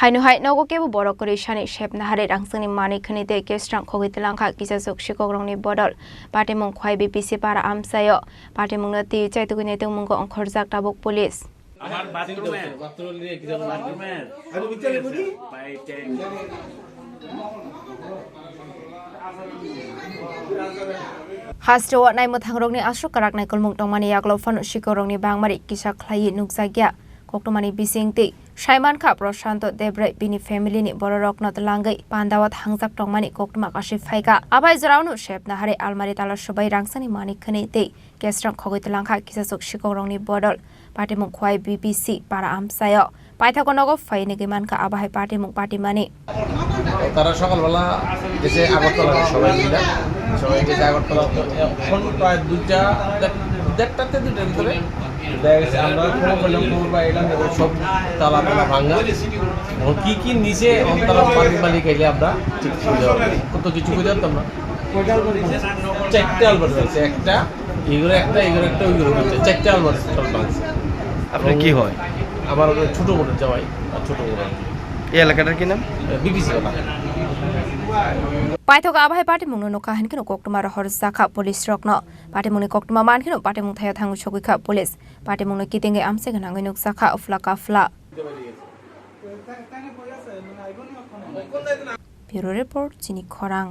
Hainuhai nogo kebu borok kori shani shep nahare rangsani mani khani te kestrang khogi telangkha kisasuk shikogrongni bodol patimung khwai BPC para amsayo patimung na ti chaitu gunai tung mungko ongkhorjak tabuk police আমার bathroom নিয়ে কি জানো বাথরুমে আমি বিচারে বলি পাইতে Hasto nai muthangrokni asru karak nai kolmung tongmani yaklo fanu shikorongni bangmari kisa khlai nukjagya koktomani bisingti Shaiman Kha Prashanto Debrai bini family ni bororok na talangai pandawat hangjak tongmani koktoma kashi phaika abai jaraunu shep nahare almari tala subai rangsani manik khani te kestrang khogoi talangkha kisasuk shikorongni bodol patimung khwai BPC para amsayo পাইথাকনগো ফাইনে গিমানকা আবাহাই পার্টিমুং পার্টিমানি তারা সকালবেলা গেছে আগরতলা সবাই মিলে গেছে আগরতলা এখন প্রায় দেড়টার ভিতরে দেখা গেছে আমরা খবর পাইলাম সব তালা ভাঙা কি নিচে তারা পানি পানি খাইলে আমরা ঠিক কত কিছু করে জানতাম না চারটে আলবার হয়েছে একটা এগুলো একটা ওইগুলো হচ্ছে চারটে আলবার ভাঙছে আপনার কি হয় আমার ছোট বোনের জামাই ছোট বোন এই এলাকাটার কি নাম বিবিসি পাইথক আবাহাই পার্টিমুং নো কাহিনকিনো কোকটমা রহর জাখা পুলিশ রকনো পার্টিমুংনি কোকটমা মানকিনো পার্টিমুং থায়া থাঙ্গু ছগুইখা পুলিশ পার্টিমুং নো কিতেঙ্গে আমসে গনাঙ্গै নুক জাখা উফলা কাফলা ব্যুরো রিপোর্ট চিনি খরাং